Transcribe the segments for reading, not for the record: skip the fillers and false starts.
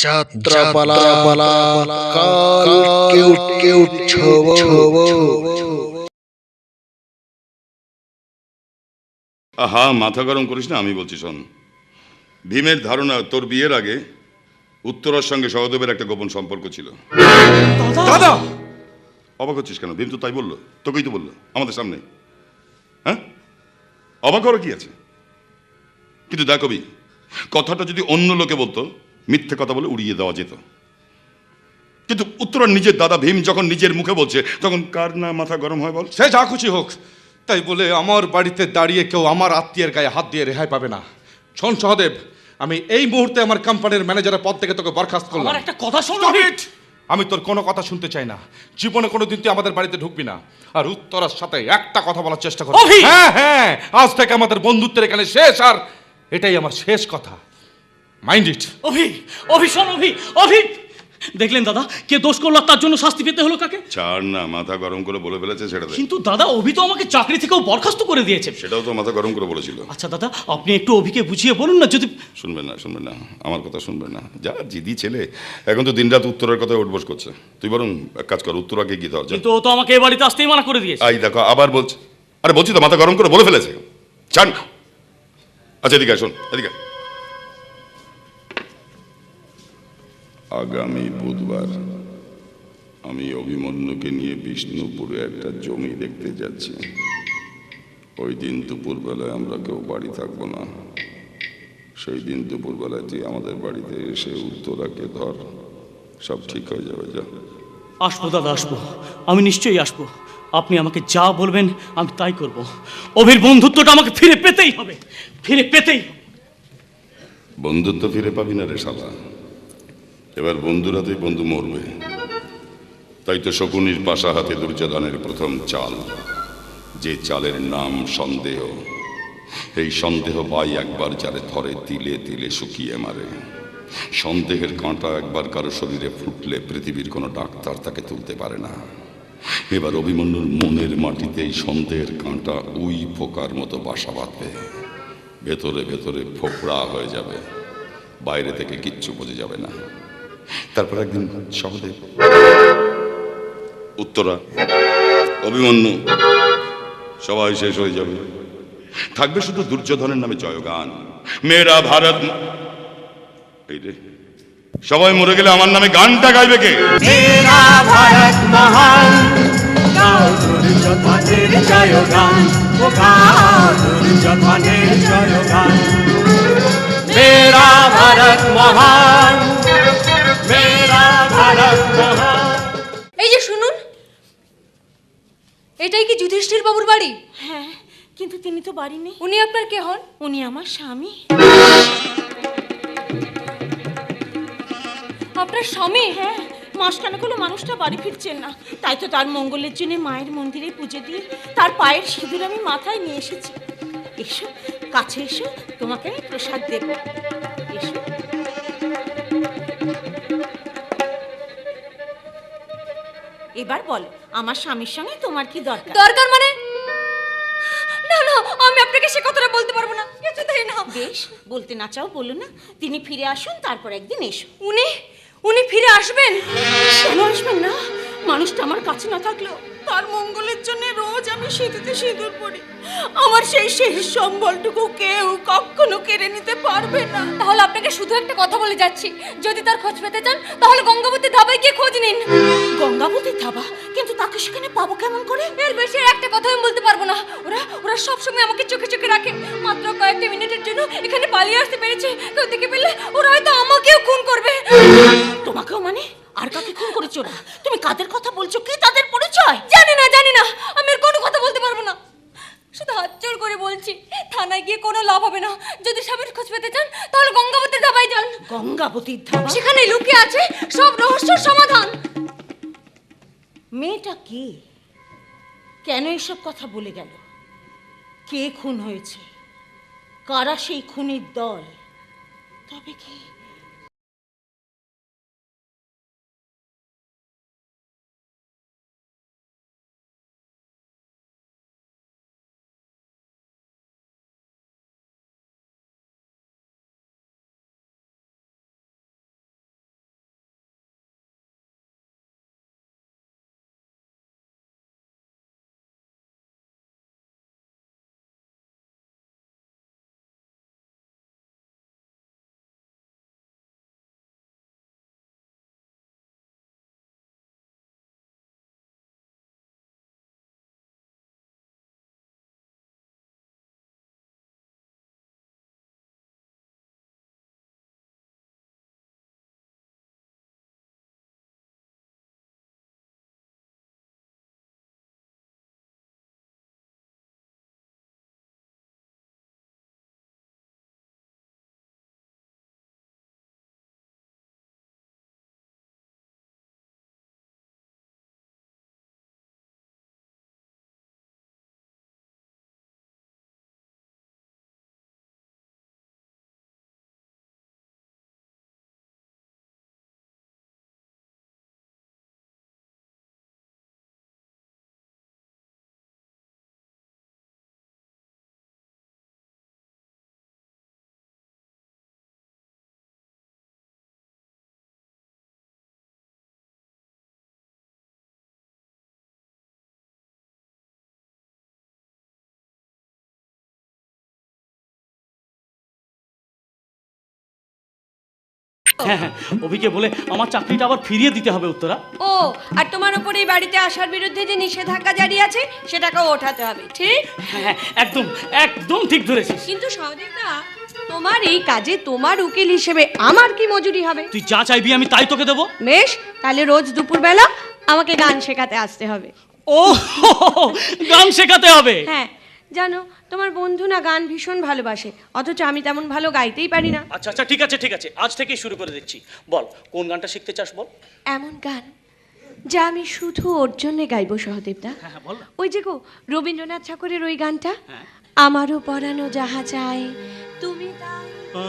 যাত্রাপালা কাল কেউ ছব আহা, মাথা গরম করিস না। আমি বলছি শোন, ভীমের ধারণা তোর বিয়ের আগে উত্তরার সঙ্গে সহদেবের একটা গোপন সম্পর্ক ছিল। দাদা, অবাক হচ্ছিস কেন? ভীম তো তাই বললো, তোকেই তো বললো আমাদের সামনে। হ্যাঁ, অবাক হওয়ার কি আছে? কিন্তু দেখ কবি, কথাটা যদি অন্য লোকে বলতো, মিথ্যে কথা বলে উড়িয়ে দেওয়া যেত। কিন্তু উত্তরার নিজের দাদা ভীম যখন নিজের মুখে বলছে, তখন কার না মাথা গরম হয় বল? সে যা খুশি হোক, তাই বলে আমার বাড়িতে দাঁড়িয়ে কেউ আমার আত্মীয়ের গায়ে হাত দিয়ে রেহাই পাবে না। শোন সহদেব, আমি এই মুহূর্তে আমার কোম্পানির ম্যানেজারের পদ থেকে তোকে বরখাস্ত করলাম। আমার একটা কথা শোন। আমি তোর কোনো কথা শুনতে চাই না। জীবনে কোনোদিন তুই আমাদের বাড়িতে ঢুকবি না। আর উত্তরার সাথে একটা কথা বলার চেষ্টা কর। হ্যাঁ হ্যাঁ, আজ থেকে আমাদের বন্ধুত্বের এখানে শেষ, আর এটাই আমার শেষ কথা। Mind it. অভি শোন, অভি দেখলেন দাদা, কে দোষ করলো তার জন্য শাস্তি পেতে হলো কাকে? ছাড় না, মাথা গরম করে বলে ফেলেছে, সেটা দে। কিন্তু দাদা, অভি তো আমাকে চাকরি থেকেও বরখাস্ত করে দিয়েছে। সেটাও তো মাথা গরম করে বলেছিল। আচ্ছা দাদা, আপনি একটু অভিকে বুঝিয়ে বলুন না। যদি শুনবেন না, আমার কথা শুনবেন না। যা জিদি ছেলে, এখন তো দিনরাত উত্তরার কথা উঠবোস করছে। তুই বরং এক কাজ কর, উত্তরাকে গিয়ে ধর। কিন্তু ও তো আমাকে এ বাড়িতে আসতেই মানা করে দিয়েছে। আই দেখো আবার বলছে। আরে বলছি তো, মাথা গরম করে বলে ফেলেছে। চান। আচ্ছা এদিকে শোন, এদিকে। আগামী বুধবার আমি অভিমন্যুকে নিয়ে বিষ্ণুপুরে একটা জমি দেখতে যাচ্ছি। ওই দিন দুপুরবেলায় আমরা কেউ বাড়ি থাকবো না। সেই দিন দুপুরবেলায় তুই আমাদের বাড়িতে এসে উত্তরাকে ধর, সব ঠিক হয়ে যাবে। যা। আসবো দাদা, আসবো, আমি নিশ্চয়ই আসবো। আপনি আমাকে যা বলবেন আমি তাই করব। অভির বন্ধুত্বটা আমাকে ফিরে পেতেই হবে। বন্ধুত্ব ফিরে পাবি না রে শালা। এবার বন্ধুরাতেই বন্ধু মরবে। তাই তো শকুনির পাশা হাতে দুর্যোধনের প্রথম চাল, যে চালের নাম সন্দেহ। এই সন্দেহ বাই একবার যারে ধরে তিলে তিলে শুকিয়ে মারে। সন্দেহের কাঁটা একবার কারো শরীরে ফুটলে পৃথিবীর কোনো ডাক্তার তাকে তুলতে পারে না। এবার অভিমন্যুর মনের মাটিতে এই সন্দেহের কাঁটা উই পোকার মতো বাসা বাঁধবে। ভেতরে ভেতরে ফোকড়া হয়ে যাবে, বাইরে থেকে কিচ্ছু বোঝা যাবে না। তারপর একদিন সহদেব, উত্তরা, অভিমন্যু সবাই শেষ হয়ে যাবে। থাকবে শুধু দুর্যোধনের নামে জয়গান, মেরা ভারত। এই রে, সবাই মরে গেলে আমার নামে গানটা গাইবে কে? মেরা ভারত মহান, গাও দুর্যোধনের জয়গান, ও গাও দুর্যোধনের জয়গান। মেরা ভারত মহান, মেরা ভারত মহান। এই যে শুনুন, এটাই কি যুধিষ্ঠির বাবুর বাড়ি? হ্যাঁ, কিন্তু তিনি তো বাড়ি নেই। উনি আপনার কে হন? উনি আমার স্বামী। আপনার স্বামী? হ্যাঁ, মাসখানেক হলো মানুষটা বাড়ি ফিরছেন না। তাই তো তার মঙ্গলের জন্য মায়ের মন্দিরে পুজো দিয়ে তার পায়ের সিঁদুর আমি মাথায় নিয়ে এসেছি। এসো, কাছে এসো, তোমাকে আমি প্রসাদ দেব। এসো। এবার বলো, আমার স্বামীর সঙ্গে তোমার কি দরকার? দরকার মানে? না না, আমি আপনাকে সে কথাটা বলতে পারবো না, কিছুতেই না। বেশ, বলতে না চাও বলো না। তিনি ফিরে আসুন, তারপর একদিন এসো। উনি ফিরে আসবেন? কেন আসবেন না? মানুষটা আমার কাছে না থাকলেও তার মঙ্গলের জন্য রোজ আমি সিঁদুরে সিঁদুর পড়ি। আমার সেই শেষ সম্বলটুকু কেউ কখনো কেড়ে নিতে পারবে না। তাহলে আপনাকে শুধু একটা কথা বলে যাচ্ছি, যদি তার খোঁজ পেতে চান তাহলে গঙ্গাবতী ধাবায় গিয়ে খোঁজ নিন। গঙ্গাবতী ধাবা? কিন্তু তাকে সেখানে পাবো কেমন করে? এর বেশি একটা কথা আমি বলতে পারবো না। ওরা সবসময় আমাকে চোখে চোখে রাখে। মাত্র কয়েকটা মিনিটের জন্য এখানে পালিয়ে আসতে পেরেছে। কেউ দেখে পেলে ওরা হয়তো আমাকেও খুন করবে। তোমাকেও মানে? আর কাকে খুন করেছো ওরা? তুমি কাদের কথা বলছো? কি তাদের পরিচয়? জানি না, আমি আর কোনো কথা বলতে পারবো না। শুধু হাত জোর করে বলছি, থানায় গিয়ে কোনো লাভ হবে না। যদি স্বামীর খোঁজ পেতে চান তাহলে গঙ্গাবতীর ধাবায় যান। গঙ্গাবতীর ধাবা? সেখানেই লুকিয়ে আছে সব রহস্যের সমাধান। মেয়েটা কে? কেন এসব কথা বলে গেল? কে খুন হয়েছে? কারা সেই খুনির দল? তবে কি হ্যাঁ হ্যাঁ, অভিকে বলে আমার চাকরিটা আবার ফিরিয়ে দিতে হবে উত্তরা। ও, আর তোমার উপর এই বাড়িতে আসার বিরুদ্ধে যে নিষেধাজ্ঞা জারি আছে সেটাকেও ওঠাতে হবে, ঠিক? হ্যাঁ হ্যাঁ, একদম একদম ঠিক ধরেছিস। কিন্তু সহদেবদা, তোমার এই কাজে তোমার উকিল হিসেবে আমার কি মজুরি হবে? তুই যা চাইবি আমি তাই তোকে দেবো। বেশ, তাহলে রোজ দুপুরবেলা আমাকে গান শেখাতে আসতে হবে। ও গান শেখাতে হবে? হ্যাঁ, জানো তোমার বন্ধু না গান ভীষণ ভালোবাসে, অথচ আমি তেমন ভালো গাইতেই পারি না। আচ্ছা আচ্ছা, ঠিক আছে ঠিক আছে, আজ থেকেই শুরু করে দিচ্ছি। বল কোন গানটা শিখতে চাস বল। এমন গান যা আমি শুধু ওর জন্যে গাইবো সহদেবদা। হ্যাঁ বল। ওই যে গো, রবীন্দ্রনাথ ঠাকুরের ওই গানটা, হ্যাঁ। আমারও পরানো যাহা চাই তুমি তাই।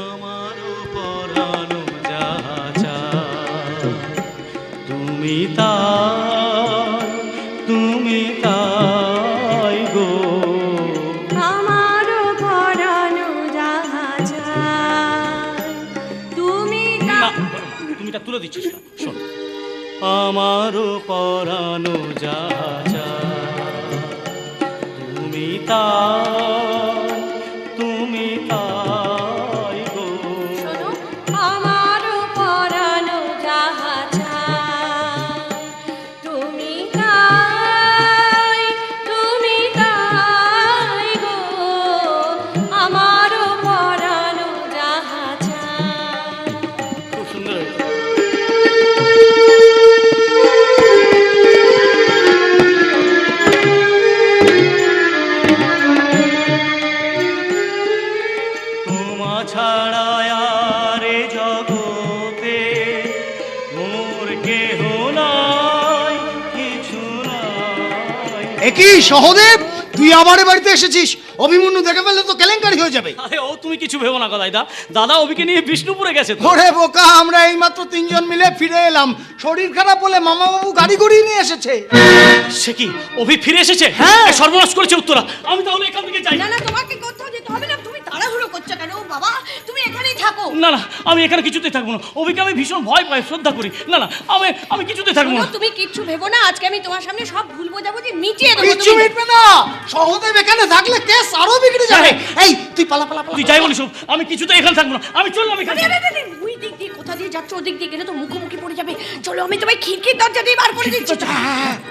আমারও পরানো যাহা চায়, তুমি তাই গো। আমারও পরানো যাহা চাই তুমি না, তাই। তুমিটা তুলে দিচ্ছিস না, শোন। আমারও পরানো যাহা চায়, তুমি তাই গো। শোনো, আমারও পরানো যাহা চাই তুমি তাই গো। আমারও পরানো যাহা চাই। খুব সুন্দর হয়েছে। তোমা ছাড়া আর এ জগতে মোর কেহ নাই, কিছু নাই। একই সহদেব, তুই আবার এ বাড়িতে এসেছিস? অভিমন্যু দেখে ফেললে তো কেলেঙ্কারি হয়ে যাবে। আরে ও তুমি কিছু ভেবো না গদাইদা, দাদা অভিকে নিয়ে বিষ্ণুপুরে গেছে তো। ওরে বোকা, আমরা এইমাত্র তিনজন মিলে ফিরে এলাম। শরীর খারাপ বলে মামাবাবু গাড়ি গড়িয়ে নিয়ে এসেছে। সে কি, অভি ফিরে এসেছে? হ্যাঁ। এ সর্বনাশ করেছে উত্তরা। আমি তাহলে এখান থেকে যাই। না না, তোমাকে কোথাও যেতে হবে না, তুমি তাড়াহুড়ো করছো কেন? ও বাবা, তুমি এখানেই থাকো। না না, আমি এখানে কিছুতেই থাকবো না। অভিকে আমি ভীষণ ভয় পাই, শ্রদ্ধা করি। না না, আমি কিছুতেই থাকবো না। শোনো, তুমি কিচ্ছু ভেবো না, আজকে আমি তোমার সামনে সব ভুল বোঝাবুঝি মিটিয়ে দেবো। কিচ্ছু মিটবে না। সহদেব এখানে থাকলে কেস আরো বিগড়ে যাবে। এই তুই পালা পালা পালা। তুই যাই বলিস, আমি কিছুতেই এখানে থাকবো না। আমি চললাম এখান থেকে। ওই দিক দিয়ে কোথা দিয়ে যাচ্ছ? ওদিক দিয়ে গেলে তো মুখোমুখি পড়ে যাবে। চলো, আমি তোমায় খিড়কির দরজা দিয়ে বার করে দিচ্ছি।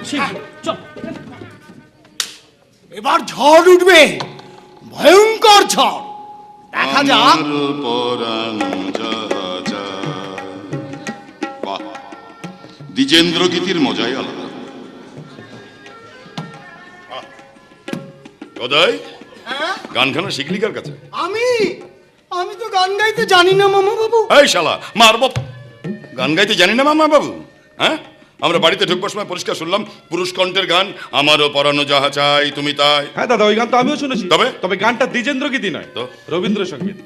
ঠিক, চল। এবার ঝড় উঠবে, ভয়ঙ্কর ঝড়। দেখা যাক। আমারও পরানো যাহা চায়। বাহ, দ্বিজেন্দ্র গীতির মজাই আলাদা। গদাই, গানখানা শিখলি কার কাছে? আমি তো গান গাইতে জানি না মামা বাবু। এই শালা মারব। গান গাইতে জানি না মামা বাবু? হ্যাঁ, আমরা বাড়িতে ঢুকবার সময় পরিষ্কার শুনলাম পুরুষ কণ্ঠের গান, আমারও পরানো যাহা চাই তুমি তাই। হ্যাঁ দাদা, ওই গান তো আমিও শুনেছি। তবে গানটা দ্বিজেন্দ্র গীতি নয়, তো? রবীন্দ্রসঙ্গীত।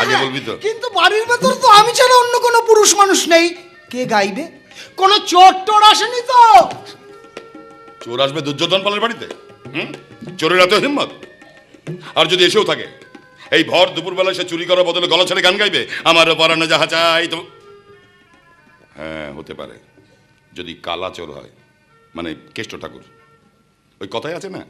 আগে বলবি তো। কিন্তু বাড়ির ভেতর তো আমি ছাড়া অন্য কোনো পুরুষ মানুষ নেই। কে গাইবে? কোনো চোর টোর আসেনি তো? চোর আসবে দুর্যোধন পালের বাড়িতে? চোরের এত হিম্মত? আর যদি এসেও থাকে, এই ভর দুপুরবেলায় সে চুরি করার বদলে গলা ছেড়ে গান গাইবে, আমারও পরানো যাহা চাই তো। হ্যাঁ, হতে পারে যদি কালা চোর হয়, মানে কেষ্ট ঠাকুর। ওই কথাই আছে না,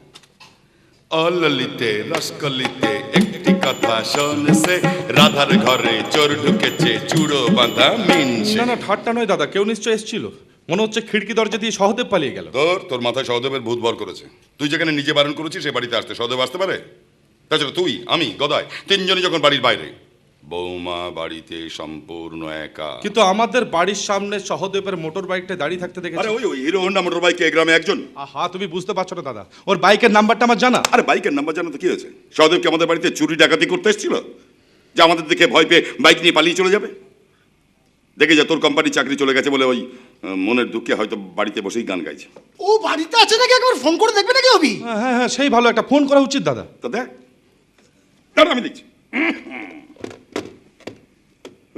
অললিতে রসকলিতে একটি কথা শোনছে, রাধার ঘরে চোর ঢুকেছে চূড়ো বাঁধা মিনছে। না না, ঠাট্টা নয় দাদা, কেউ নিশ্চয় এসেছিল। মনে হচ্ছে খিড়কি দরজা দিয়ে সহদেব পালিয়ে গেল। তোর মাথায় সহদেবের ভূত ভর করেছে। তুই যেখানে নিজে বারণ করেছিস সে বাড়িতে আসতে, সহদেব আসতে পারে? তাছাড়া তুই, আমি, গদাই তিনজনই যখন বাড়ির বাইরে, বৌমা বাড়িতে সম্পূর্ণ একা। কিন্তু আমাদের বাড়ির সামনে সহদেবের মোটর বাইকটা দাঁড়িয়ে থাকতে আরে দেখেছি। ওই হিরো হোন্ডা মোটর বাইকে গ্রামে একজন। আহা, তুমি বুঝতে পারছো না দাদা, ওর বাইকের নাম্বারটা আমার জানা। আরে বাইকের নাম্বার জানো তো কি হয়েছে? সহদেব কি আমাদের বাড়িতে চুরি ডাকাতি করতে এসেছিল যে আমাদের দেখে ভয় পেয়ে বাইক নিয়ে পালিয়ে চলে যাবে? দেখে যা, তোর কোম্পানির চাকরি চলে গেছে বলে ওই মনের দুঃখে হয়তো বাড়িতে বসেই গান গাইছে। ও বাড়িতে আছে নাকি একবার ফোন করে দেখবে নাকি অভি? হ্যাঁ হ্যাঁ হ্যাঁ, সেই ভালো, একটা ফোন করা উচিত দাদা। তা দেখ, দাঁড়া আমি দেখছি।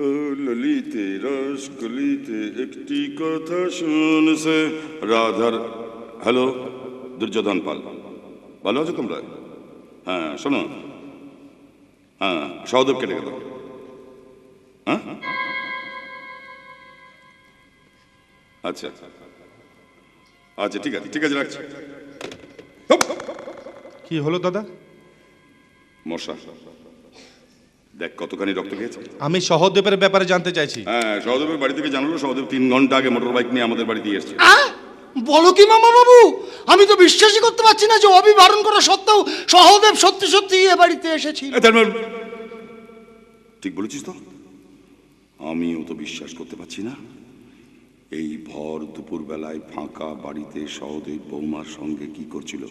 ও ললিতে রসকলিতে একটি কথা শুনছে রাধার। হ্যালো, দুর্যোধন পাল, ভালো আছো তোমরা? হ্যাঁ শোনো, হ্যাঁ সহদেব কেটে গেল। হ্যাঁ আচ্ছা আচ্ছা, ঠিক আছে ঠিক আছে, রাখছি। কি হলো দাদা? মশা দেখ কতখানি রক্ত খেয়েছে। আমি সহদেবের ব্যাপারে জানতে চাইছি। হ্যাঁ, সহদেবের বাড়ি থেকে জানালো সহদেব 3 ঘন্টা আগে মোটর বাইক নিয়ে আমাদের বাড়িতে এসেছে। বলো কি মামা বাবু, আমি তো বিশ্বাসই করতে পারছি না যে অভি বারণ করা সত্ত্বেও সহদেব সত্যি সত্যি এ বাড়িতে এসেছিল। ঠিক বলেছিস তো, আমিও তো বিশ্বাস করতে পারছি না। এই ভর দুপুর বেলায় ফাঁকা বাড়িতে সহদেব বৌমার সঙ্গে কি করছিল?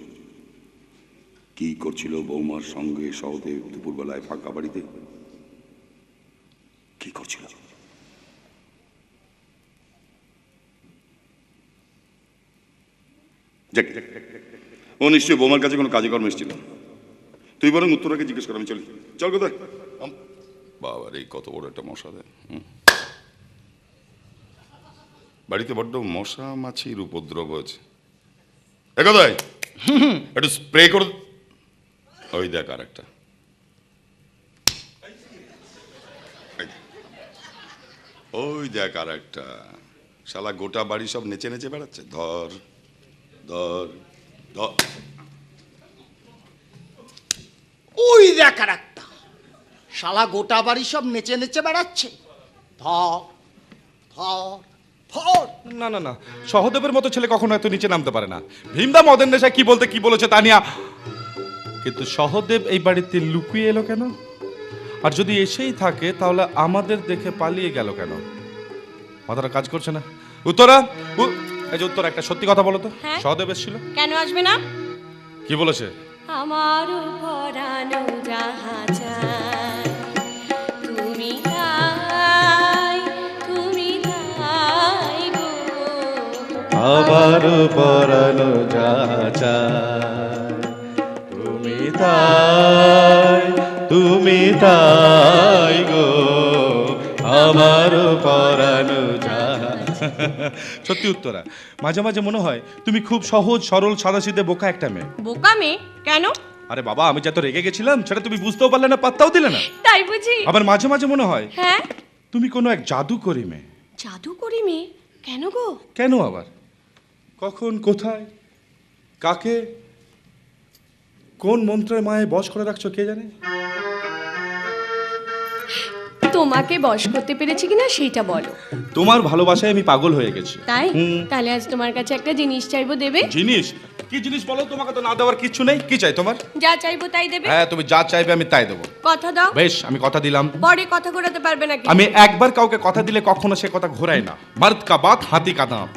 কি করছিল বৌমার সঙ্গে সহদেব দুপুর বেলায় ফাঁকা বাড়িতে? কি করছিল? যাক, ও নিশ্চয়ই বৌমার কাছে কোনো কাজে কর্ম এসেছিল। তুই বরং উত্তরাকে জিজ্ঞেস কর, আমি চলি। চল কোথায়? বাবার এই কত বড় একটা মশা দেয়। বাড়িতে বড্ড মশা মাছির উপদ্রব হয়েছে। কোথায় একটু স্প্রে করে। ওই দেখ আর একটা। ওই দেখ আর একটা। শালা গোটা বাড়ি সব নেচে নেচে বেড়াচ্ছে। ধর ধর ধর। ওই দেখার একটা শালা গোটা বাড়ি সব নেচে নেচে বেড়াচ্ছে। ধর ধর ধর। না না না, সহদেবের মতো ছেলে কখনো এত নিচে নামতে পারে না। ভীমদা মদের নেশায় কি বলতে কি বলেছে তা নিয়ে। কিন্তু সহদেব এই বাড়িতে লুকিয়ে এলো কেন? আর যদি এসেই থাকে তাহলে আমাদের দেখে পালিয়ে গেল কেন? মাথাটা কাজ করছে না। উত্তরা, এই যে উত্তরা, একটা সত্যি কথা বলো তো। হ্যাঁ? সহদেব এসেছিল? কেন আসবে না? কি বলেছে? আমার পরানো যাহা চায় তুমি তাই, তুমি তাই গো। আমার পরানো যা চায় তুমি তাই, তুমি তাই গো, আমার পরানো যা। সত্যি উত্তরা, মাঝে মাঝে মনে হয় তুমি খুব সহজ সরল সাদাসিধে বোকা একটা মেয়ে। বোকা মেয়ে? কেন? আরে বাবা, আমি যত রেগে গেছিলাম সেটা তুমি বুঝতেও পারলে না, পাত্তাও দিলে না। তাই বুঝি? আবার মাঝে মাঝে মনে হয় হ্যাঁ, তুমি কোনো এক জাদুকরী মেয়ে। জাদু করি মেয়ে? কেন গো? কেন আবার? কখন, কোথায়, কাকে, কোন মন্ত্রের মায়ে বশ করে রাখছো কে জানে। তোমাকে বশ করতে পেরেছি কিনা সেইটা বলো। তোমার ভালোবাসায় আমি পাগল হয়ে গেছি। তাই? তাহলে আজ তোমার কাছে একটা জিনিস চাইবো, দেবে? জিনিস? কি জিনিস বলো? তোমাকে তো না দেওয়ার কিছু নেই। কি চাই তোমার? যা চাইবো তাই দেবে? হ্যাঁ, তুমি যা চাইবে আমি তাই দেবো। কথা দাও। বেশ, আমি কথা দিলাম। পরে কথা ঘোরাতে পারবে নাকি? আমি একবার কাউকে কথা দিলে কখনো সে কথা ঘোরায় না। মার্দ কা বাত হাতি কা দাম।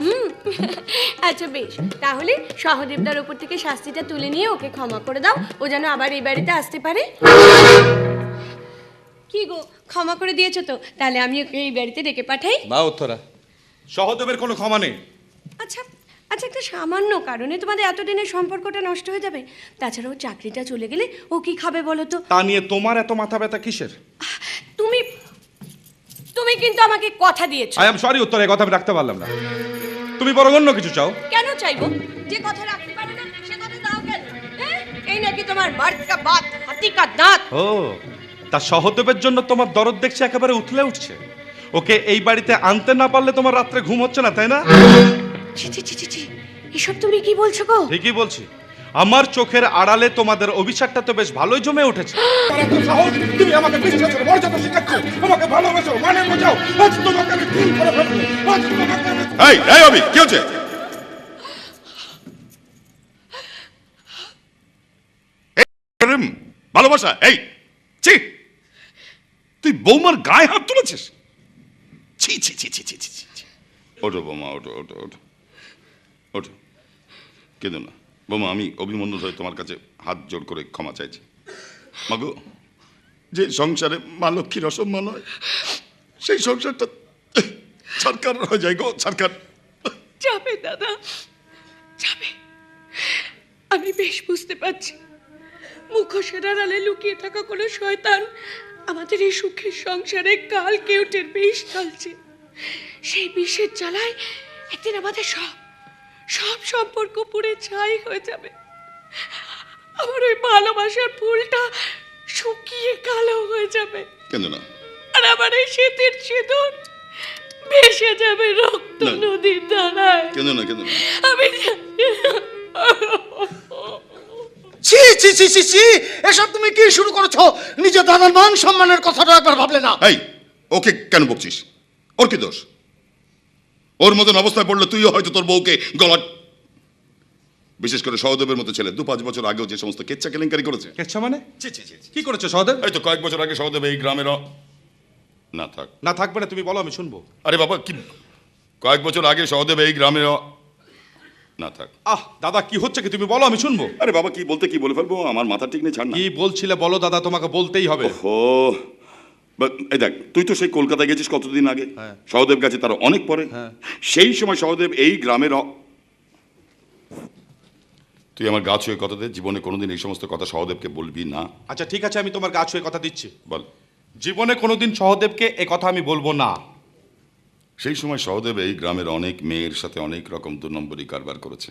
আচ্ছা বেশ, তাহলে সহদেবদার উপর থেকে শাস্তিটা তুলে নিয়ে ওকে ক্ষমা করে দাও, ও যেন আবার এই বাড়িতে আসতে পারে। কি গো, ক্ষমা করে দিয়েছো তো? তাহলে আমি ওকে এই বাড়িতে ডেকে পাঠাই। না উত্তরা, সহদেবের কোনো ক্ষমা নেই। আচ্ছা আচ্ছা, একটা সামান্য কারণে তোমাদের এতদিনের সম্পর্কটা নষ্ট হয়ে যাবে? তাছাড়াও চাকরিটা চলে গেলে ও কি খাবে বলো তো? তা নিয়ে তোমার এত মাথা ব্যথা কিসের? তুমি তুমি কিন্তু আমাকে কথা দিয়েছো। আই এম সরি উত্তরা, এই কথা আমি রাখতে পারলাম না। তুমি বরং অন্য কিছু চাও। কেন চাইবো? যে কথা রাখতে পারে না সে কথা দাও কেন? এই নাকি তোমার মার্দ কা বাত হাতি কা দাঁত? ও, তা সহদেবের জন্য তোমার দরদ দেখছি একেবারে উথলে উঠছে। ওকে এই বাড়িতে আনতে না পারলে তোমার রাত্রে ঘুম হচ্ছে না, তাই না? ছি ছি ছি ছি ছি, এসব তুমি কি বলছো গো? ঠিকই বলছি। আমার চোখের আড়ালে তোমাদের অভিশাপটা তো বেশ ভালোই জমে উঠেছে। তুমি আমাকে বিশ্বাসের মর্যাদা শেখাচ্ছ, আমাকে ভালোবাসো, মানে বোঝাও। আজ তোমাকে আমি খুন করে ফেলবো। আজ তোমাকে আমি... এই এই অভি, কি হচ্ছে? ভালোবাসা? এই ছি, তুই বৌমার গায়ে হাত তুলেছিস? ছি ছি ছি ছি ছি ছি ছি। ওঠো বৌমা, ওঠো ওঠো ওঠো ওঠো, কেঁদো না বৌমা। আমি অভিমন্যু হয়ে তোমার কাছে হাত জোড় করে ক্ষমা চাইছি। মাগো, যে সংসারে মা লক্ষ্মীর অসম্মান হয় সেই সংসারটা সরকার হয়ে যায় গো, সরকার। যাবে দাদা, যাবে। আমি বেশ বুঝতে পারছি মুখোশের আড়ালে লুকিয়ে থাকা কোনো শয়তান আমাদের এই সুখের সংসারে কাল কেউটের বিষ ঢালছে। সেই বিষের জ্বালায় একদিন আমাদের সব সব সম্পর্ক পুড়ে ছাই হয়ে যাবে। আমার ওই ভালোবাসার ফুলটা শুকিয়ে কালো হয়ে যাবে। কেন না? আর আমার এই শীতের সিঁদুর ভেসে যাবে রক্ত না। নদীর ধারায়। কেন না, কেন না? আমি ছি ছি ছি ছি ছি, এসব তুমি কি শুরু করেছো? নিজের দাদার মান সম্মানের কথাটা একবার ভাবলে না? এই, ওকে কেন বকছিস? ওর কি দোষ? ওর মতন অবস্থায় পড়লে তুইও হয়তো তোর বউকে গলা, বিশেষ করে সহদেবের মতো ছেলে 2-5 বছর আগেও যে সমস্ত কেচ্ছা কেলেঙ্কারি করেছে। কেচ্ছা মানে? ছি, ছি, ছি, ছি। কি করেছো সহদেব? এই তো কয়েক বছর আগে সহদেব এই গ্রামের না থাক। না থাকবে না, তুমি বলো, আমি শুনবো। আরে বাবা, কি কয়েক বছর আগে সহদেব এই গ্রামের না থাক। দাদা কি হচ্ছে কি, তুমি বলো, আমি শুনবো। আরে বাবা, কি বলতে কি বলে ফেলবো, আমার মাথা ঠিক নেই, ছাড় না। কি বলছিলে বলো দাদা, তোমাকে বলতেই হবে। ও এই দেখ, তুই তো সেই কলকাতায় গেছিস কতদিন আগে। হ্যাঁ। সহদেব গেছে তার অনেক পরে। হ্যাঁ। সেই সময় সহদেব এই গ্রামের তুই আমার গা ছুঁয়ে কথা দে, জীবনে কোনোদিন এই সমস্ত কথা সহদেবকে বলবি না। আচ্ছা ঠিক আছে, আমি তোমার গা ছুঁয়ে কথা দিচ্ছি। বল। জীবনে কোনোদিন সহদেবকে এ কথা আমি বলবো না। সেই সময় সহদেব এই গ্রামের অনেক মেয়ের সাথে অনেক রকম 2 নম্বরী কারবার করেছে।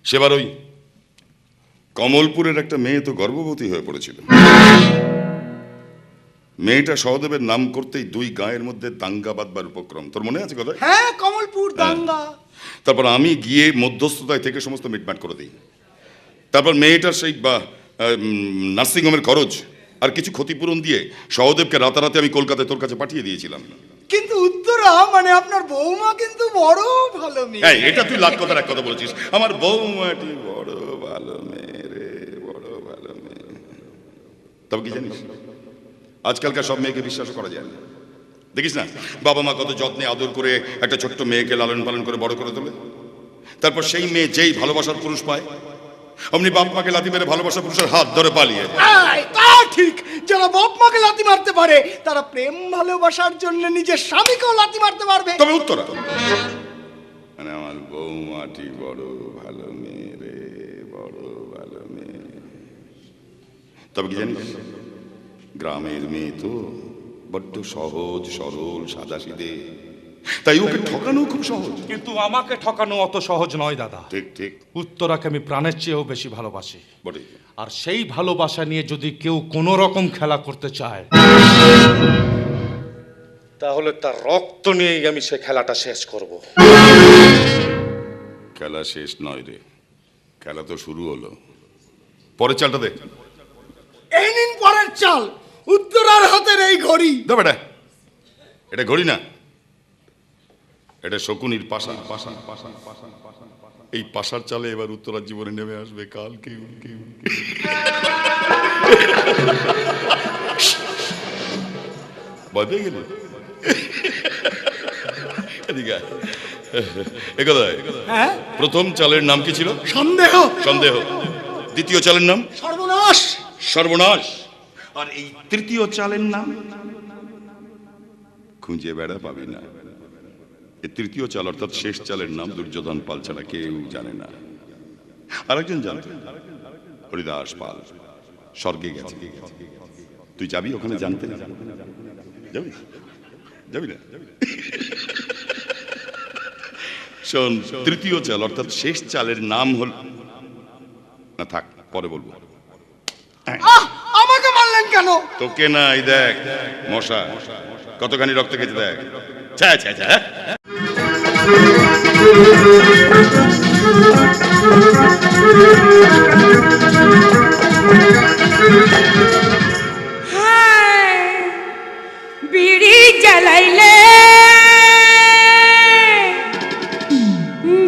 সেবার ওই কমলপুরের একটা মেয়ে তো গর্ভবতী হয়ে পড়েছিল। মেয়েটা সহদেবের নাম করতেই 2 গায়ের মধ্যে দাঙ্গা বাঁধবার উপক্রম। তোর মনে আছে কথা? হ্যাঁ, কমলপুর দাঙ্গা। তারপর আমি গিয়ে মধ্যস্থতায় থেকে সমস্ত মিটমাট করে দিই। তারপর মেয়েটার সেই নার্সিংহোমের খরচ আর কিছু ক্ষতিপূরণ দিয়ে সহদেবকে রাতারাতি আমি কলকাতায় তোর কাছে পাঠিয়ে দিয়েছিলাম। কিন্তু উত্তরা মানে আপনার বৌমা কিন্তু বড় ভালো মেয়ে। হ্যাঁ, এটা তুই লাখ কথার এক কথা বলেছিস। আমার বৌমাটি বড় ভালো মেয়ে রে, বড় ভালো মেয়ে। তবে কি জানিস, আজকালকার সব মেয়েকে বিশ্বাস করা যায় না। দেখিস না, বাবা মা কত যত্নে আদর করে একটা ছোট্ট মেয়েকে লালন পালন করে বড় করে তোলে। তারপর সেই মেয়ে যেই ভালোবাসার পুরুষ পায়, অমনি বাপ মাকে লাথি মেরে ভালোবাসা পুরুষের হাত ধরে পালিয়ে। তা ঠিক, যারা বাপ মাকে লাথি মারতে পারে তারা প্রেম ভালোবাসার জন্য নিজের স্বামীকেও লাথি মারতে পারবে। তবে উত্তরা মানে আমার বৌমাটি বড় ভালো মেয়ে রে, বড় ভালো মেয়ে। তবে কি জানিস, গ্রামের মেয়ে তো বড্ড সহজ সরল সাদাসিধে, তাই ওকে ঠকানো খুব সহজ। কিন্তু আমাকে ঠকানো অত সহজ নয় দাদা। ঠিক ঠিক, উত্তরাকে আমি প্রাণের চেয়েও বেশি ভালোবাসি। বটে। আর সেই ভালোবাসা নিয়ে যদি কেউ কোনো রকম খেলা করতে চায়, তাহলে তার রক্ত নিয়েই আমি সে খেলাটা শেষ করব। খেলা শেষ নয় রে, খেলা তো শুরু হলো। পরের চালটা দে। এই নিন পরের চাল, উত্তরার হাতের এই ঘড়ি। দে বেটা, এটা ঘড়ি না, এটা শকুনির পাশা। এই পাশার চালে এবার উত্তরার জীবনে নেমে আসবে কাল কেউ কেউ। ভয় পেয়ে গেলি? এদিকে আয়। এ কথায়, প্রথম চালের নাম কি ছিল? সন্দেহ। সন্দেহ। দ্বিতীয় চালের নাম? সর্বনাশ। সর্বনাশ। আর এই তৃতীয় চালের নাম খুঁজে বেড়া পাবি না। এই তৃতীয় চাল অর্থাৎ শেষ চালের নাম দুর্যোধন পাল ছাড়া কেউ জানে না। আরেকজন জানত, হরিদাস পাল, স্বর্গে গেছে। তুই যাবি ওখানে জানতে? যাবি? যাবি না? শোন, তৃতীয় চাল অর্থাৎ শেষ চালের নাম হল, না থাক পরে বলবো। আমাকে মারলেন কেন? তোকে না, এই দেখ মশা কতখানি রক্ত খেতে দেখ। ছ্যা ছ্যা ছ্যা। बीड़ी जलाइले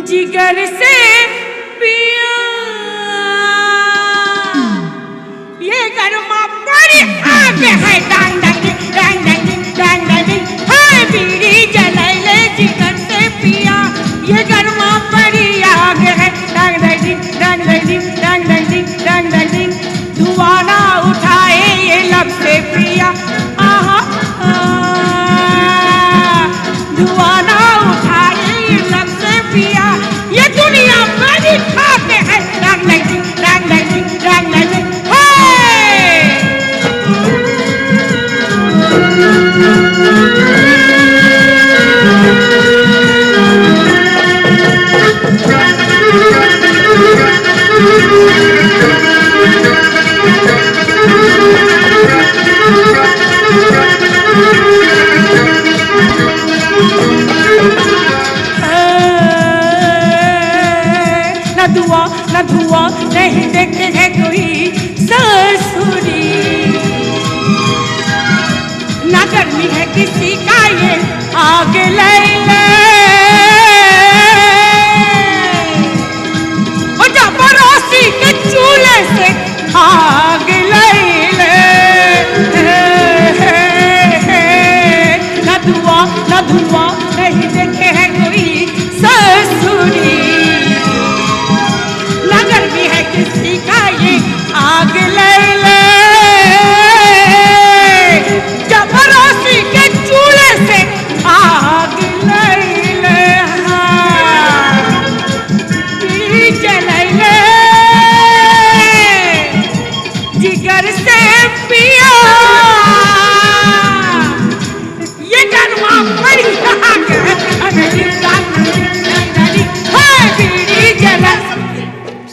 जिगर से पिया ये गरमा पड़ी आग है डांग डांग डांग डांग डांग डांग हाय बीड़ी जलाइले जिगर से पिया ये गरमा पड़ी आग है डांग डांग डांग डांग डांग डांग डांग डांग धुआं ना उठाए ये लब से पिया आहा धुआं ना उठाए ये लब से पिया ये दुनिया बड़ी खाते हैं रंग नहीं रंग नहीं रंग नहीं न धुआं नहीं देखते हैं किसी का ये आग ले ले ओ जब पड़ोसी के चूल्हे से आग ले ले न धुआं नहीं देखे है कोई ससुरी न गर्मी है किसी का ये आग ले ले जबरोसी के चूल्हे से आग ले ले बीड़ी जलाई ले जिगर से पिया ये गरवा पड़ी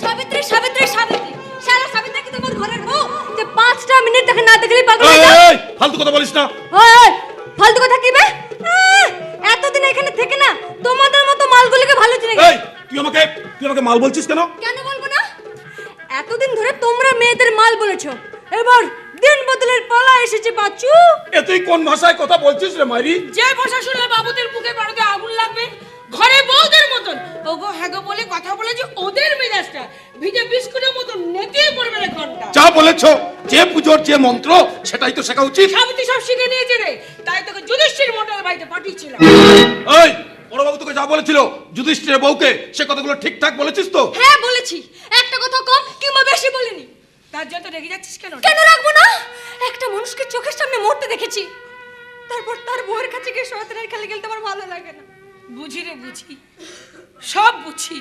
সাবিত্রী সাবিত্রী সাবিত্রী সারা সাবিত্রী কি তোমার ঘরের বউ যে 5টা মিনিট দেখে না দেখলেই পাগল হয়ে যাও। এই ফালতু কথা বলিস না। ওই ফালতু কথা কি বে এতদিন এখানে থেকে না তোমাদের মতো মালগুলোকে ভালো চিনে গেছি। এই তুই আমাকে মাল বলছিস কেন? কেন বলবো না? এতদিন ধরে তোমরা মেয়েদের মাল বলেছো, এবার দিন বদলের পালা এসেছে বাচ্চু। এ তুই কোন ভাষায় কথা বলছিস রে মাইরি? যে ভাষা শুনলে বাবুদের বুকের বাড়িতে আগুন লাগবে ঘরে বউদের মতন ওগো হ্যাগো বলে কথা বলে যে ওদের মেজাজটা ভিজে বিস্কুটের মতন নেতিয়ে পড়বে রে ঘন্টা। যা বলেছো, যে পুজোর যে মন্ত্র সেটাই তো শেখা উচিত। সাবিত্রী সব শিখে নিয়েছে রে, তাই তোকে যুধিষ্ঠির মন্ডল বাড়িতে পাঠিয়েছিলাম। এই বড়বাবু তোকে যা বলেছিল যুধিষ্ঠিরের বউকে, সে কথাগুলো ঠিকঠাক বলেছিস তো? হ্যাঁ বলেছি, একটা কথা কম কিংবা বেশি বলিনি। তার জন্য রেগে যাচ্ছিস কেন? কেন রাখবো না? একটা মানুষকে চোখের সামনে মরতে দেখেছি, তারপর তার বউয়ের কাছে গিয়ে শয়তানের খেলে খেলতে আমার ভালো লাগে না। বুঝি রে বুঝি, সব বুঝি।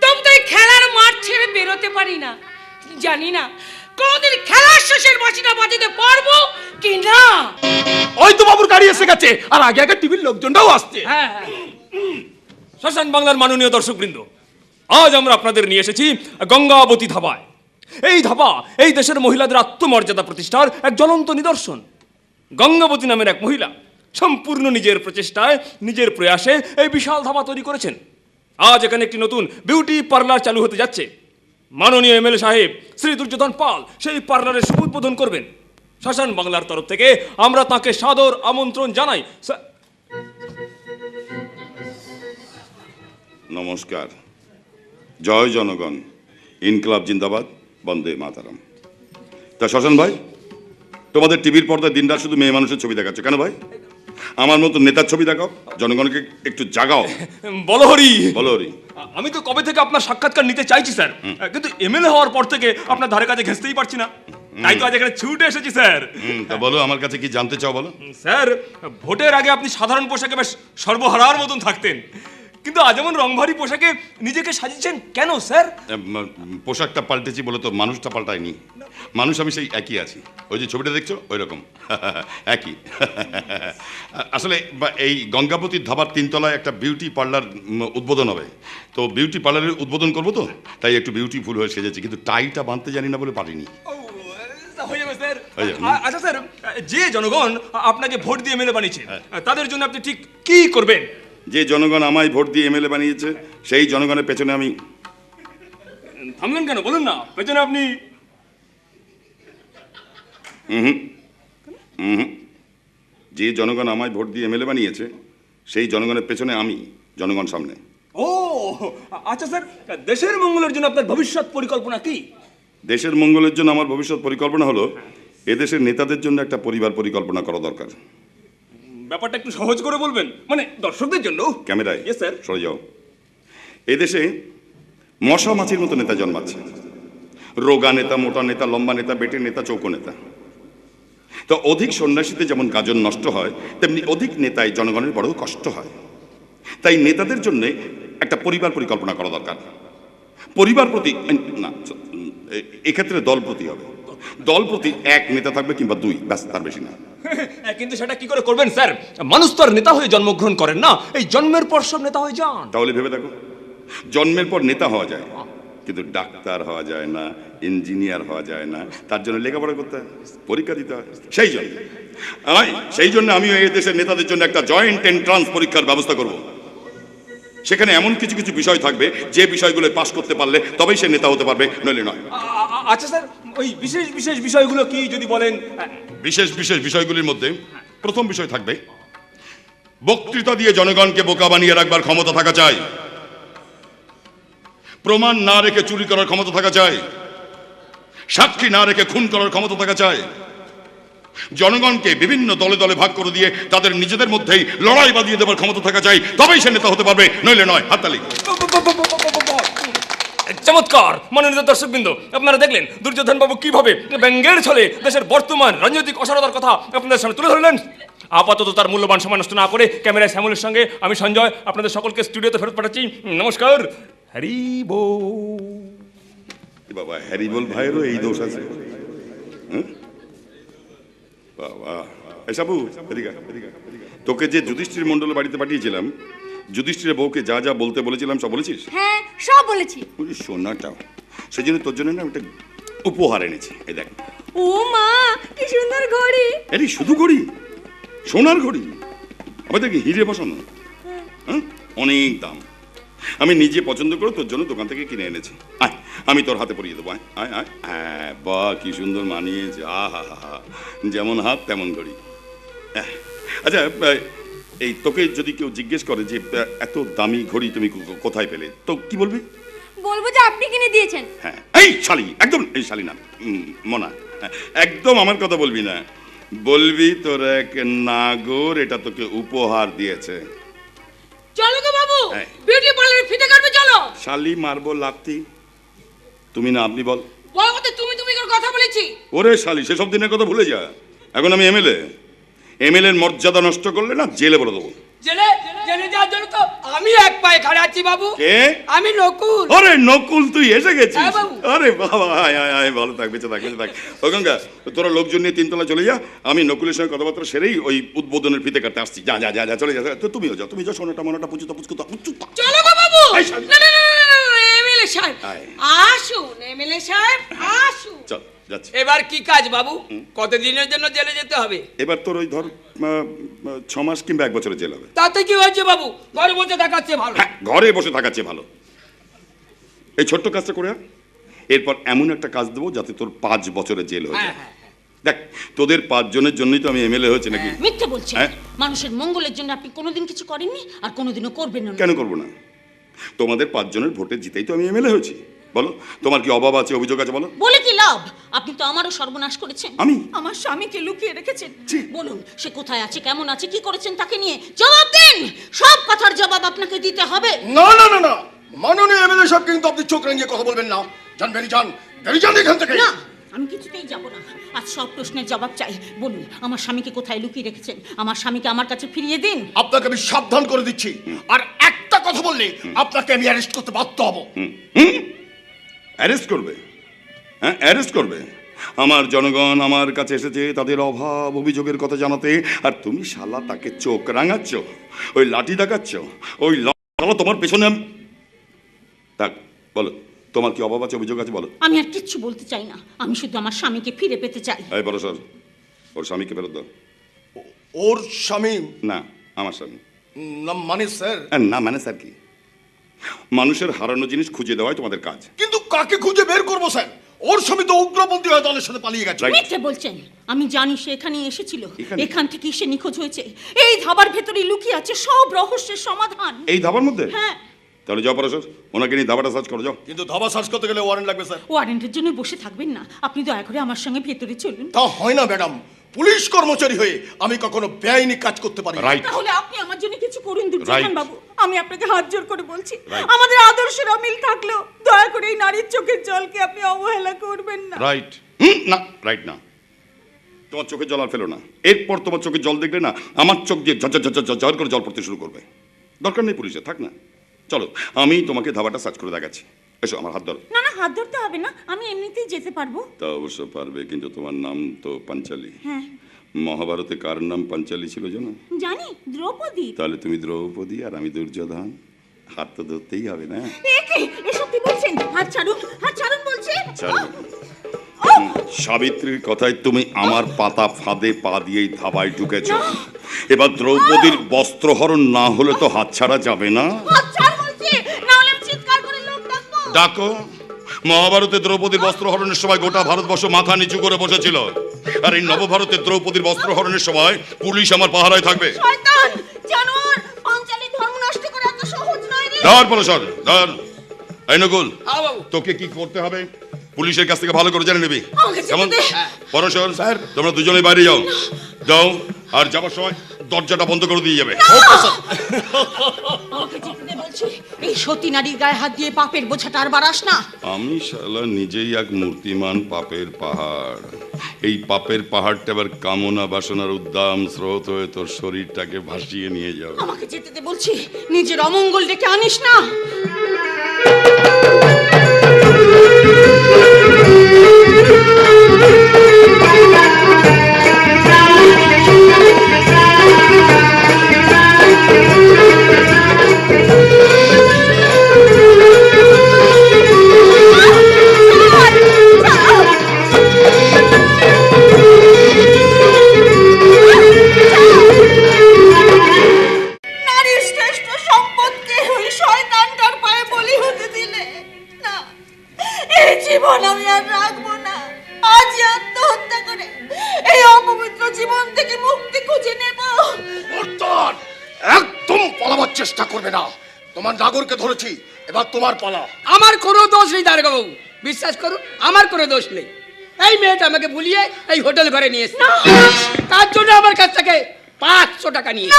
তুমি তো এই খেলার মাঠ ছেড়ে বেরোতে পারি না। জানি না কোনদিন খেলার শেষের বাঁশিটা বাজাতে পারবো কি না। ওই তো বাবুর গাড়ি এসে গেছে, আর আগে আগে টিভির লোকজনটাও আসছে। হ্যাঁ শ্মশান বাংলার মাননীয় দর্শকবৃন্দ, আজ আমরা আপনাদের নিয়ে এসেছি গঙ্গাবতী ধাবায়। এই ধাবা এই দেশের মহিলাদের আত্মমর্যাদা প্রতিষ্ঠার এক জ্বলন্ত নিদর্শন। গঙ্গাবতী নামের এক মহিলা সম্পূর্ণ নিজের প্রচেষ্টায়, নিজের প্রয়াসে এই বিশাল ধাবা তৈরি করেছেন। আজ এখানে একটি নতুন বিউটি পার্লার চালু হতে যাচ্ছে। মাননীয় এমএলএ সাহেব শ্রী দুর্যোধন পাল সেই পার্লারের শুভ উদ্বোধন করবেন। শ্মশান বাংলার তরফ থেকে আমরা তাকে সাদর আমন্ত্রণ জানাই। নমস্কার, জয় জনগণ, ইনকলাব জিন্দাবাদ, বন্দে মাতারাম। তা শশান ভাই, তোমাদের টিভির পর্দায় দিনরাত শুধু মেয়ে মানুষের ছবি দেখাচ্ছ কেন ভাই? আমার মতো নেতার ছবি দেখাও, জনগণকে একটু জাগাও। বলো হরি। বলো হরি। আমি তো কবে থেকে আপনার সাক্ষাৎকার নিতে চাইছি স্যার, কিন্তু এমএলএ হওয়ার পর থেকে আপনার ধারে কাছে ঘেঁচতেই পারছি না, তাই তো আজ এখানে ছুটে এসেছি স্যার। তা বলো, আমার কাছে কি জানতে চাও বলো। স্যার, ভোটের আগে আপনি সাধারণ পোশাকে বেশ সর্বহারার মতন থাকতেন, কিন্তু আজ এমন রংভারী পোশাকে নিজেকে সাজিয়েছেন কেন স্যার? পোশাকটা পাল্টেছি বলে তো মানুষটা পাল্টায়নি। মানুষ আমি সেই একই আছি। ওই যে ছবিটা দেখছো ওই রকম একই। আসলে এই গঙ্গাবতীর ধাবার 3 তলায় একটা বিউটি পার্লার উদ্বোধন হবে, তো বিউটি পার্লারের উদ্বোধন করবো, তো তাই একটু বিউটিফুল হয়ে সেজেছি, কিন্তু টাইটা বাঁধতে জানি না বলে পারিনি। হয়ে যাবে স্যার। হয়ে যাবে। আচ্ছা স্যার, যে জনগণ আপনাকে ভোট দিয়ে এমএলএ বানিয়েছে তাদের জন্য আপনি ঠিক কি করবেন? যে জনগণ আমায় ভোট দিয়ে এমএলএ বানিয়েছে সেই জনগণের পেছনে আমি। থামলেন কেন, বলুন না। পেছনে আপনি যে জনগণ আমায় ভোট দিয়ে এমএলএ বানিয়েছে সেই জনগণের পেছনে আমি, জনগণ সামনে। ও আচ্ছা স্যার, দেশের মঙ্গলের জন্য আপনার ভবিষ্যৎ পরিকল্পনা কি? দেশের মঙ্গলের জন্য আমার ভবিষ্যৎ পরিকল্পনা হলো এদেশের নেতাদের জন্য একটা পরিবার পরিকল্পনা করা দরকার। ব্যাপারটা একটু সহজ করে বলবেন, মানে দর্শকদের জন্য। ক্যামেরায় Yes, sir. সরে যাও। এদেশে মশা মাছির মতো নেতা জন্মাচ্ছে, রোগা নেতা, মোটা নেতা, লম্বা নেতা, বেটে নেতা, চৌকো নেতা। তো অধিক সন্ন্যাসীতে যেমন গাজন নষ্ট হয়, তেমনি অধিক নেতায় জনগণের বড় কষ্ট হয়। তাই নেতাদের জন্য একটা পরিবার পরিকল্পনা করা দরকার। পরিবার প্রতি না, এক্ষেত্রে দল প্রতি হবে। দল প্রতি 1 নেতা থাকবে কিংবা 2, ব্যাস, তার বেশি না। কিন্তু সেটা কি করে করবেন স্যার? মানুষ তো আর নেতা হয়ে জন্মগ্রহণ করেন না, এই জন্মের পর সব নেতা হয়ে যান। তাহলে ভেবে দেখো, জন্মের পর নেতা হওয়া যায় কিন্তু ডাক্তার হওয়া যায় না, ইঞ্জিনিয়ার হওয়া যায় না, তার জন্য লেখাপড়া করতে হয়, পরীক্ষা দিতে হয়। সেই জন্য আমি এই দেশের নেতাদের জন্য একটা জয়েন্ট এন্ট্রান্স পরীক্ষার ব্যবস্থা করব। সেখানে এমন কিছু কিছু বিষয় থাকবে যে বিষয়গুলো পাশ করতে পারলে তবেই সে নেতা হতে পারবে, নইলে নয়। আচ্ছা স্যার, ওই বিশেষ বিশেষ বিষয়গুলো কি যদি বলেন? বিশেষ বিশেষ বিষয়গুলির মধ্যে প্রথম বিষয় থাকবে, বক্তৃতা দিয়ে জনগণকে বোকা বানিয়ে রাখবার ক্ষমতা থাকা চাই, প্রমাণ না রেখে চুরি করার ক্ষমতা থাকা চাই, সাক্ষী না রেখে খুন করার ক্ষমতা থাকা চাই, জনগণকে বিভিন্ন দলে দলে ভাগ করে দিয়ে তাদের নিজেদের মধ্যেই লড়াই বাঁধিয়ে দেওয়ার ক্ষমতা থাকা চাই, তবেই সে নেতা হতে পারবে, নইলে নয়। হাততালি। চমৎকার। মাননীয় দর্শকবৃন্দ, আপনারা দেখলেন দুর্যোধন বাবু কিভাবে ব্যঙ্গের ছলে দেশের বর্তমান রাজনৈতিক অসারতার কথা আপনাদের সামনে তুলে ধরলেন। আপাতত তার মূল্যবান সময় নষ্ট না করে ক্যামেরায় শ্যামলের সঙ্গে আমি সঞ্জয় আপনাদের সকলকে স্টুডিওতে ফেরত পাঠাচ্ছি। নমস্কার। হ্যারি বল। বাবা, হ্যারি বল ভাইয়েরও এই দোষ আছে। বাবা, এই সাবু, এদিকে আয়, এদিকে আয়। তোকে যে যুধিষ্ঠির মণ্ডল বাড়িতে পাঠিয়েছিলাম, যুধিষ্ঠিরের বউকে যা যা বলতে বলেছিলাম সব বলেছিস? হ্যাঁ, সব বলেছি। ওই সোনাটা, সেই জন্য তোর জন্য না একটা উপহার এনেছি। এই দেখ। ও মা, কি সুন্দর ঘড়ি! আরে শুধু ঘড়ি? সোনার ঘড়ি? আবার দেখি হিরে বসানো। হ্যাঁ, অনেক দাম। আমি নিজে পছন্দ করে তোর জন্য দোকান থেকে কিনে এনেছি। আয়, আমি তোর হাতে পরিয়ে দেবো। আয় আয় আয়। হ্যাঁ, বাহ, কি সুন্দর মানিয়েছে। আহা হা হা, যেমন হাত তেমন ঘড়ি। আচ্ছা, এই তোকে যদি কেউ জিজ্ঞেস করে যে এত দামি ঘড়ি তুমি কোথায় পেলে, তো কি বলবি? বলবো যে আপনি কিনে দিয়েছেন। হ্যাঁ, এই শালি, একদম এই শালি না, মনা, একদম আমার কথা বলবি না। বলবি তোর এক নাগর এটা তোকে উপহার দিয়েছে। চলো গো বাবু, হ্যাঁ। বিউটি পার্লারে ফিতে কাটবে, চলো। শালি মারবো লাত্তি। তুমি না আপনি বল। বড় কথা তুমি করে কথা বলেছি। ওরে শালি, সেসব দিনের কথা ভুলে যা। এখন আমি এমএলএ এর মর্যাদা নষ্ট করলে না জেলে বলে দেবো। জেলে যাওয়ার জন্য তো আমি এক পায়ে খাড়া আছি বাবু। কে? আমি নকুল। আরে নকুল, তুই এসে গেছিস? হ্যাঁ বাবু। আরে বাবা, আয় আয় আয়, ভালো থাক, বেঁচে থাক, বেঁচে থাক। ও গঙ্গা, তোরা লোকজন নিয়ে 3 তলা চলে যা। আমি নকুলের সঙ্গে কথাবার্তা সেরেই ওই উদ্বোধনের ফিতে কাটতে আসছি। যা যা যা যা, চলে যা। তো তুমিও যাও, তুমি যাও। সোনাটা মনাটা পুচুতা পুচকুতা পুচুতা। চলো গো বাবু। এই শালি। না এমএলএ সাহেব আয়। আসুন, এমএলএ সাহেব আসুন। চল, যাচ্ছি। এবার কি কাজ বাবু? কতদিনের জন্য জেলে যেতে হবে? এবার তোর ওই ধর 6 মাস কিংবা 1 বছরের জেল হবে। তাতে কি হয়েছে বাবু? ঘরে বসে থাকাচ্ছে ভালো। হ্যাঁ, ঘরে বসে থাকার চেয়ে ভালো। এই ছোট্ট কাজটা করে আয়। এরপর এমন একটা কাজ দেবো যাতে তোর 5 বছরের জেল হয়ে যায়। দেখ, তোদের 5 জনের জন্যই তো আমি এমএলএ হয়েছি নাকি? মিথ্যে বলছেন। হ্যাঁ? মানুষের মঙ্গলের জন্য আপনি কোনোদিন কিছু করেননি, আর কোনোদিনও করবেন না। কেন করবো না? তোমাদের 5 জনের ভোটে জিতেই তো আমি এমএলএ হয়েছি। বলো, তোমার কি অভাব আছে, অভিযোগ আছে? বলো। বলে কি লাভ? আপনি তো আমারও সর্বনাশ করেছেন। আমি? আমার স্বামীকে লুকিয়ে রেখেছেন। ছি। বলুন, সে কোথায় আছে, কেমন আছে, কি করেছেন তাকে নিয়ে জবাব দিন। সব কথার জবাব আপনাকে দিতে হবে। না না না না, মাননীয় এমএলএ সাহেব, কিন্তু আপনি চোখ রাঙিয়ে কথা বলবেন না। যান, বেরিয়ে যান, বেরিয়ে যান এখান থেকে। না, আমি কিছুতেই যাব না। আজ সব প্রশ্নের জবাব চাই। বলুন, আমার স্বামীকে কোথায় লুকিয়ে রেখেছেন? আমার স্বামীকে আমার কাছে ফিরিয়ে দিন। আপনাকে আমি সাবধান করে দিচ্ছি, আর একটা কথা বললে আপনাকে আমি অ্যারেস্ট করতে বাধ্য হব। অ্যারেস্ট করবে? হ্যাঁ, অ্যারেস্ট করবে? আমার জনগণ আমার কাছে এসেছে তাদের অভাব অভিযোগের কথা জানাতে, আর তুমি শালা তাকে চোখ রাঙাচ্ছ, ওই লাঠি দেখাচ্ছ, ওই তোমার পেছনে। থাক, বলো, তোমার কি অভাব আছে, অভিযোগ আছে? বলো। আমি আর কিচ্ছু বলতে চাই না। আমি শুধু আমার স্বামীকে ফিরে পেতে চাই। এই বলো স্যার, ওর স্বামীকে ফেরত দাও। ওর স্বামী? না, আমার স্বামী। না মানে স্যার? না মানে স্যার কি? মানুষের হারানো জিনিস খুঁজে দেওয়াই তোমাদের কাজ। কিন্তু কাকে খুঁজে বের করবো স্যার? ওর স্বামী তো উগ্রপন্থী হয়ে দলের সাথে পালিয়ে গেছে। Right. মিথ্যে বলছেন। আমি জানি সে এখানে এসেছিল। এখানে? এখান থেকেই সে নিখোঁজ হয়েছে। এই ধাবার ভেতরে লুকিয়ে আছে সব রহস্যের সমাধান। এই ধাবার মধ্যে? হ্যাঁ। তাহলে যাও পারো স্যার, ওনাকে নিয়ে ধাবাটা সার্চ করো, যাও। কিন্তু ধাবা সার্চ করতে গেলে ওয়ারেন্ট লাগবে স্যার। ওয়ারেন্টের জন্য বসে থাকবেন না। আপনি দয়া করে আমার সঙ্গে ভেতরে চলুন। তা হয় না ম্যাডাম, পুলিশ কর্মচারী হয়ে আমি কখনো বেআইনি কাজ করতে পারি না। রাইট। তাহলে আপনি আমার জন্য কিছু করুন দুর্যোধন Right. বাবু। আমি আপনাকে হাত জোর করে বলছি, Right. আমাদের আদর্শের অমিল থাকলেও দয়া করে এই নারীর চোখের জলকে আপনি অবহেলা করবেন না। রাইট। না, রাইট না। তোমার চোখে জল আর ফেলো না। এরপর তোমার চোখে জল দেখলে না আমার চোখ দিয়ে ঝর করে জল পড়তে শুরু করবে। দরকার নেই পুলিশে, থাক না। চলো, আমি তোমাকে ধাবাটা সার্চ করে দেখাচ্ছি। এসো, আমার হাত ধরো। না না, হাত ধরতে হবে না, আমি এমনিতেই যেতে পারবো। তা অবশ্য পারবে, কিন্তু তোমার নাম তো পাঞ্চালী। হ্যাঁ মহাভারতে কার নাম পাঞ্চালী ছিল জানো? জানি, দ্রৌপদী। তাহলে তুমি দ্রৌপদী আর আমি দুর্যোধন। হাত তো ধরতেই হবে না? এসব কি বলছেন? হাত ছাড়ুন, হাত ছাড়ুন বলছি। চলো। সাবিত্রীর কথায় তুমি আমার পাতা ফাঁদে পা দিয়েই ধাবায় ঢুকেছ। এবার দ্রৌপদীর বস্ত্রহরণ না হলে তো হাত ছাড়া যাবে না। হাত ছাড় বলছি, না হলে আমি চিৎকার করে লোক ডাকবো। ডাকো। মহাভারতে দ্রৌপদীর বস্ত্রহরণের সময় গোটা ভারতবর্ষ মাথা নিচু করে বসেছিল। আর এই নবভারতের দ্রৌপদীর বস্ত্রহরণের সময় পুলিশ আমার পাহারায় থাকবে। শয়তান জানোয়ার পাঞ্চালী ধর্ম নষ্ট করে এত সহজ নয় রে। ধর পলাশর ধর। এই নকুল, হ্যাঁ বাবু। তোকে কি করতে হবে পুলিশের কাছ থেকে ভালো করে জেনে নিবি। আমাকে যেতে কেমন? দে। পরশর স্যার, তোমরা দুজনেই বাইরে যাও। যাও, আর যাবার সময় দরজাটা বন্ধ করে দিয়ে যাবে। আমাকে যেতে দে বলছি। এই সতী নারীর গায়ে হাত দিয়ে পাপের বোঝাটা আর বাড়াস না। আমি শালা নিজেই এক মূর্তিমান পাপের পাহাড়। এই পাপের পাহাড়টা আবার কামনা বাসনার উদ্দাম স্রোত হয়ে তোর শরীরটাকে ভাসিয়ে নিয়ে যাবে। আমাকে যেতে দে বলছি। নিজের অমঙ্গল ডেকে আনিস না। নারীর শ্রেষ্ঠ সম্পদকে ওই শয়তানটার পায়ে বলি হতে দিলে না। এই জীবন আমি আর রাখবো না। আজই আত্মহত্যা করে এই অপবিত্র জীবন থেকে মুক্তি খুঁজে নেব। কর্তার, একদম পালাবার চেষ্টা করবে না। তোমার নাগরকে ধরেছি, এবার তোমার পালা। আমার কোনো দোষ নেই দারোগা বাবু, বিশ্বাস করুন আমার কোনো দোষ নেই। এই মেয়েটা আমাকে ভুলিয়ে এই হোটেল ঘরে নিয়ে এসেছে, তার জন্য আমার কাছ থেকে 500 টাকা নিয়ে।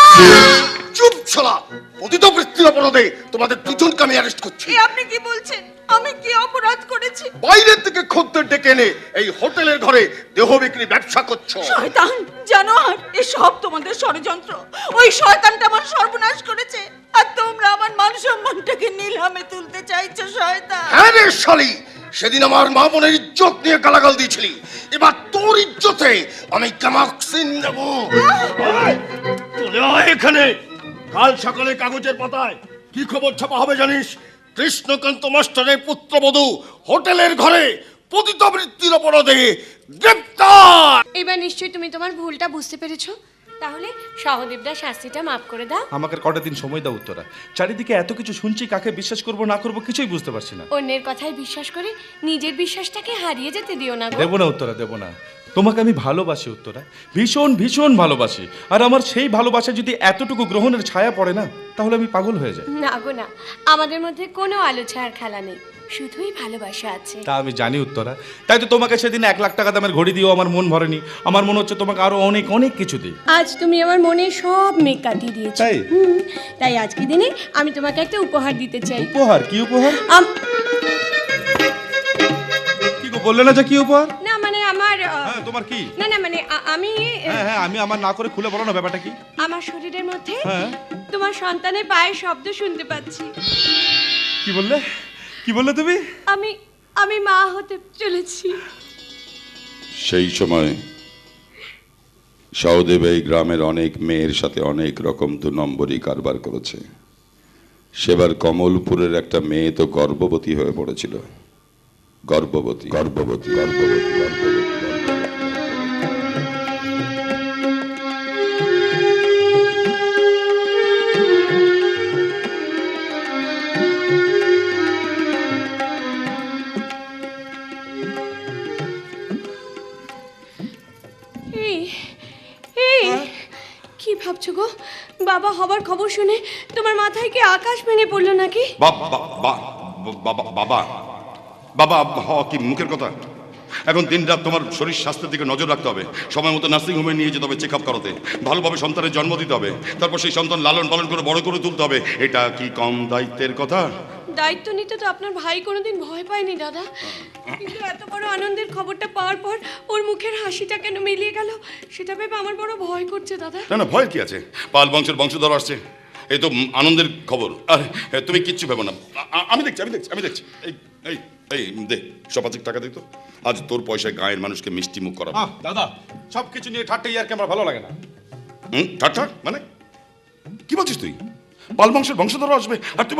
চুপ ছলা, পতিতবৃত্তির অপরাধে তোমাদের দুজনকে আমি অ্যারেস্ট করছি। এ আপনি কি বলছেন? আমি কি অপরাধ করেছি? বাইরে থেকে খদ্দের ডেকে এনে এই হোটেলের ঘরে দেহ বিক্রি ব্যবসা করছো। শয়তান জানোয়ার, এসব তোমাদের ষড়যন্ত্র। ওই শয়তানটা আমার সর্বনাশ করেছে, আর তোমরা আমার মান সম্মানটাকে নিলামে তুলতে চাইছো। শয়তান! হ্যাঁ রে শালি, সেদিন আমার মা বোনের ইজ্জত নিয়ে গালাগাল দিয়েছিলি, এবার তোর ইজ্জতে আমি কামাক্সিন নেব। চলে আয় এখানে। কাল সকালে কাগজের পাতায় কি খবর ছাপা হবে জানিস? কৃষ্ণকান্ত মাস্টারের পুত্রবধূ হোটেলের ঘরে পতিতবৃত্তির অপরাধে গ্রেপ্তার। এবার নিশ্চয়ই তুমি তোমার ভুলটা বুঝতে পেরেছো। তাহলে সহদেবদা শাস্তিটা মাফ করে দাও। আমাকে কটা দিন সময় দাও উত্তরা। চারিদিকে এত কিছু শুনছি, কাকে বিশ্বাস করব না করব কিছুই বুঝতে পারছি না। অন্যের কথায় বিশ্বাস করে নিজের বিশ্বাসটাকে হারিয়ে যেতে দিও না গো। দেবো না উত্তরা, দেবো না। তোমাকে আমি ভালোবাসি উত্তরা, ভীষণ ভীষণ ভালোবাসি। আর আমার সেই ভালোবাসা যদি এতটুকু গ্রহণের ছায়া পড়ে না, তাহলে আমি পাগল হয়ে যাই। না গো না, আমাদের মধ্যে কোনো আলো ছায়ার খেলা নেই, শুধুই ভালোবাসা আছে। তা আমি জানি উত্তরা, তাই তো তোমাকে সেদিন 1 লাখ টাকা দামের ঘড়ি দিয়েও আমার মন ভরেনি। আমার মনে হচ্ছে তোমাকে আরো অনেক অনেক কিছু দিই। আজ তুমি আমার মনে সব মেঘ কাটিয়ে দিয়েছো। তাই? তাই আজকে দিনে আমি তোমাকে একটা উপহার দিতে চাই। উপহার? কি উপহার? কি গো, বললে না যে কি উপহার? না মানে আমার হ্যাঁ, তোমার কি? না না মানে আমি হ্যাঁ হ্যাঁ, আমি আমার না করে খুলে বলো না ব্যাপারটা কি। আমার শরীরের মধ্যে হ্যাঁ। তোমার সন্তানের পায়ের শব্দ শুনতে পাচ্ছি। কি বললে? কি বললে তুমি? আমি মা হতে চলেছি। সেই সময় সহদেব এই গ্রামের অনেক মেয়ের সাথে অনেক রকম 2 নম্বরই কারবার করেছে। সেবার কমলপুরের একটা মেয়ে তো গর্ভবতী হয়ে পড়েছিল। গর্ভবতী গর্ভবতী গর্ভবতী গর্ভবতী। কি ভাবছো গো? বাবা হবার খবর শুনে তোমার মাথায় কি আকাশ ভেঙে পড়লো নাকি? বাবা বাবা কি মুখের কথা? এখন দিনরাত তোমার শরীর স্বাস্থ্যের দিকে নজর রাখতে হবে। সময় মতো নার্সিংহোমে নিয়ে যেতে হবে চেক আপ করাতে। ভালোভাবে সন্তানের জন্ম দিতে হবে, তারপর সেই সন্তান লালন পালন করে বড় করে তুলতে হবে। এটা কি কম দায়িত্বের কথা? দায়িত্ব নিতে তো আপনার ভাই কোনোদিন ভয় পায়নি দাদা, কিন্তু এত বড় আনন্দের খবরটা পাওয়ার পর ওর মুখের হাসিটা কেন মিলিয়ে গেল সেটা ভেবে আমার বড় ভয় করছে দাদা। না না, ভয়ের কি আছে? পাল বংশের বংশধর আসছে, এই তো আনন্দের খবর। আর তুমি কিচ্ছু ভেবো না, আমি দেখছি আমি দেখছি আমি দেখছি। এই এই এই দে, 150 টাকা দিত। আজ তোর পয়সায় গায়ের মানুষকে মিষ্টি মুখ করাবো। দাদা, সবকিছু নিয়ে ঠাট্টাই আর কি আমার ভালো লাগে না। ঠাট্টা মানে কি বলছিস তুই? পাল বংশের বংশধর আসবে আর তুই